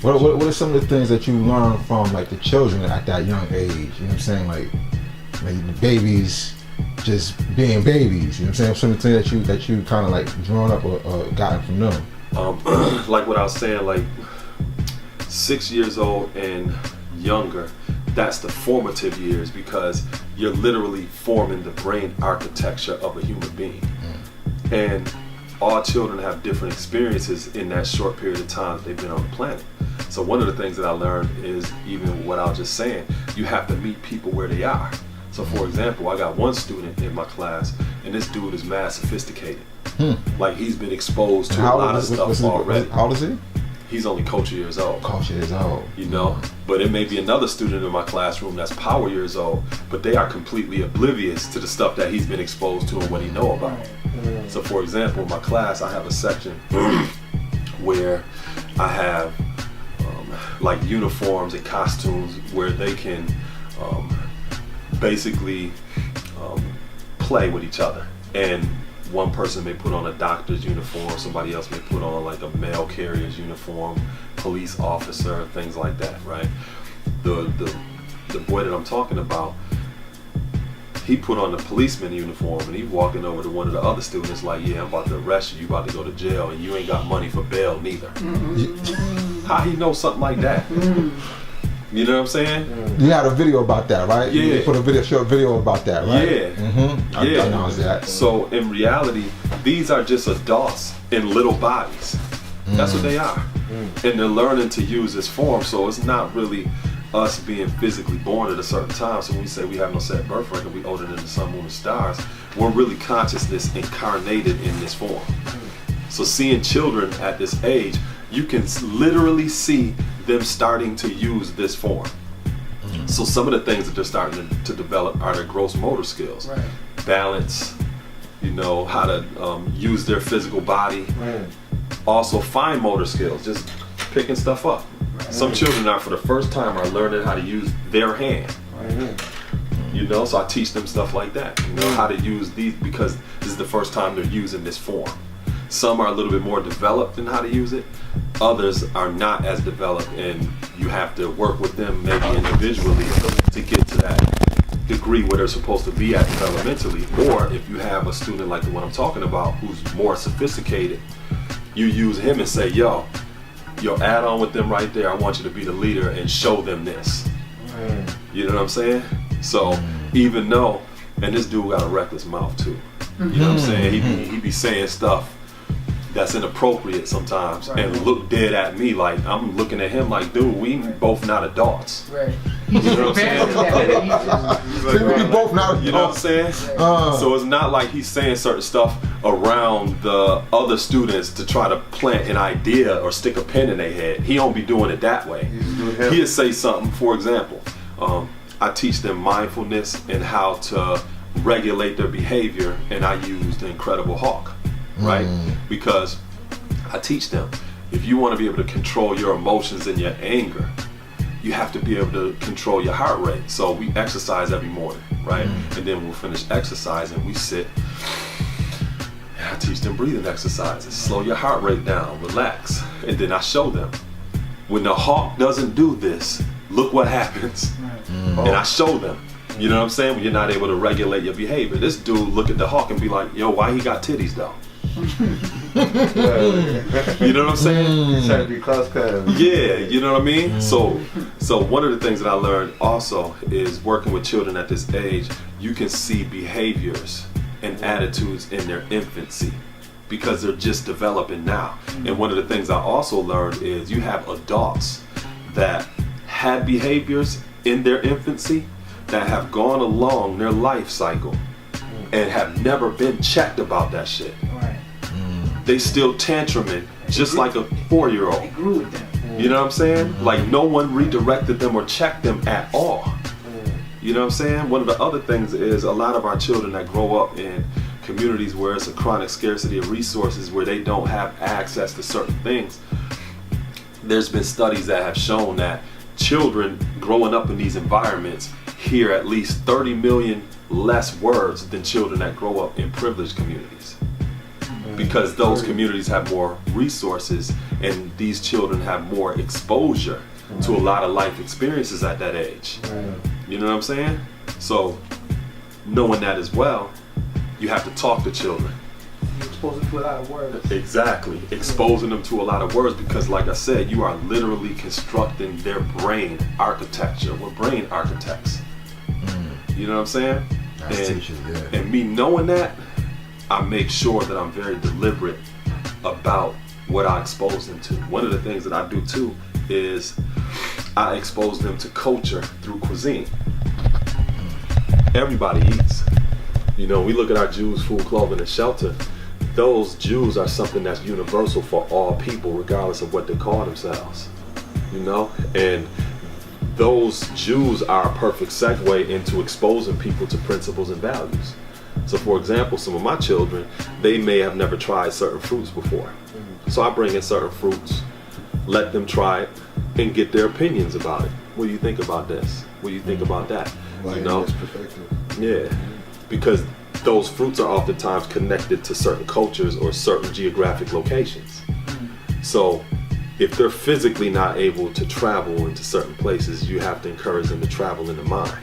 What are some of the things that you learn from like the children at that young age? You know what I'm saying? Like the babies just being babies. You know what I'm saying? Some of the things that you kind of like drawn up or gotten from them. Like what I was saying, like 6 years old and younger, that's the formative years because you're literally forming the brain architecture of a human being. And all children have different experiences in that short period of time that they've been on the planet. So one of the things that I learned is, even what I was just saying, you have to meet people where they are. So for example, I got one student in my class, and this dude is mad sophisticated. Like he's been exposed to a lot of stuff already. How old is he? He's only culture years old. Culture years old. You know, but it may be another student in my classroom that's power years old, but they are completely oblivious to the stuff that he's been exposed to and what he know about. So for example, in my class, I have a section where I have like uniforms and costumes where they can basically play with each other. And one person may put on a doctor's uniform, somebody else may put on like a mail carrier's uniform, police officer, things like that, right? The boy that I'm talking about, he put on the policeman uniform and he walking over to one of the other students like, yeah, I'm about to arrest you, you about to go to jail, and you ain't got money for bail neither. How he know something like that? You know what I'm saying? You had a video about that, right? Yeah. You put a short video about that, right? Yeah. I know that. So in reality, these are just adults in little bodies. That's what they are. And they're learning to use this form, so it's not really us being physically born at a certain time. So when we say we have no set birth record, we older than the sun, moon, and stars, we're really consciousness incarnated in this form. So seeing children at this age, you can literally see them starting to use this form. So some of the things that they're starting to develop are their gross motor skills. Balance, you know, how to use their physical body. Also fine motor skills, just picking stuff up. Some children are, for the first time, are learning how to use their hand. You know, so I teach them stuff like that. You know, how to use these, because this is the first time they're using this form. Some are a little bit more developed in how to use it. Others are not as developed, and you have to work with them maybe individually to get to that degree where they're supposed to be at developmentally. Or if you have a student like the one I'm talking about who's more sophisticated, you use him and say, yo, add on with them right there. I want you to be the leader and show them this. You know what I'm saying? So even though, and this dude got a reckless mouth too. You know what I'm saying? He be saying stuff that's inappropriate sometimes, and look dead at me like I'm looking at him like, dude, we both not adults. You know what I'm saying? We both not adults. You know what I'm saying? So it's not like he's saying certain stuff around the other students to try to plant an idea or stick a pin in their head. He don't be doing it that way. He'll say something, for example, I teach them mindfulness and how to regulate their behavior, and I use the Incredible Hulk. Right? Because I teach them, if you want to be able to control your emotions and your anger, you have to be able to control your heart rate. So we exercise every morning, right? And then we'll finish exercising, we sit. I teach them breathing exercises. Slow your heart rate down, relax. And then I show them, when the hawk doesn't do this, look what happens. And I show them. You know what I'm saying? When you're not able to regulate your behavior. This dude look at the hawk and be like, yo, why he got titties though? You know what I'm saying? Trying to be close cut. Yeah, you know what I mean? So one of the things that I learned also is working with children at this age, you can see behaviors and attitudes in their infancy because they're just developing now. And one of the things I also learned is you have adults that had behaviors in their infancy that have gone along their life cycle and have never been checked about that shit. They still tantruming just like a 4-year-old. They grew with them. You know what I'm saying? Like no one redirected them or checked them at all. You know what I'm saying? One of the other things is a lot of our children that grow up in communities where it's a chronic scarcity of resources, where they don't have access to certain things. There's been studies that have shown that children growing up in these environments hear at least 30 million less words than children that grow up in privileged communities. because those communities have more resources and these children have more exposure to a lot of life experiences at that age. You know what I'm saying? So knowing that as well, you have to talk to children. You expose them to a lot of words. Exactly. Exposing them to a lot of words because like I said, you are literally constructing their brain architecture. We're brain architects. You know what I'm saying? And me knowing that, I make sure that I'm very deliberate about what I expose them to. One of the things that I do too is I expose them to culture through cuisine. Everybody eats. You know, we look at our Jews, food, clothing, and shelter. Those Jews are something that's universal for all people, regardless of what they call themselves. You know, and those Jews are a perfect segue into exposing people to principles and values. So for example, some of my children, they may have never tried certain fruits before. So I bring in certain fruits, let them try it, and get their opinions about it. What do you think about this? What do you think about that? You know? Yeah, because those fruits are oftentimes connected to certain cultures or certain geographic locations. So if they're physically not able to travel into certain places, you have to encourage them to travel in the mind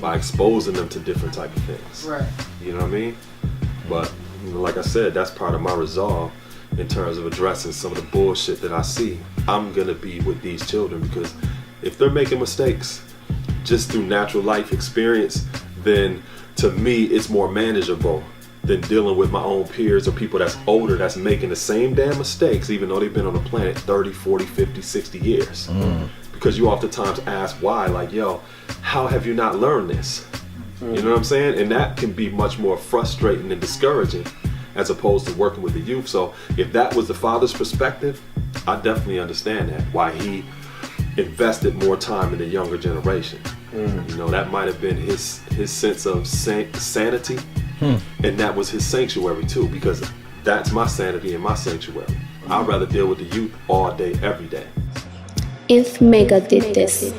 by exposing them to different type of things. Right. You know what I mean? But you know, like I said, that's part of my resolve in terms of addressing some of the bullshit that I see. I'm gonna be with these children because if they're making mistakes just through natural life experience, then to me it's more manageable than dealing with my own peers or people that's older that's making the same damn mistakes even though they've been on the planet 30, 40, 50, 60 years. Because you oftentimes ask why, like, yo, how have you not learned this? You know what I'm saying? And that can be much more frustrating and discouraging as opposed to working with the youth. So if that was the father's perspective, I definitely understand that, why he invested more time in the younger generation. You know, that might have been his sense of sanity, and that was his sanctuary too, because that's my sanity and my sanctuary. I'd rather deal with the youth all day, every day. If Mega did this.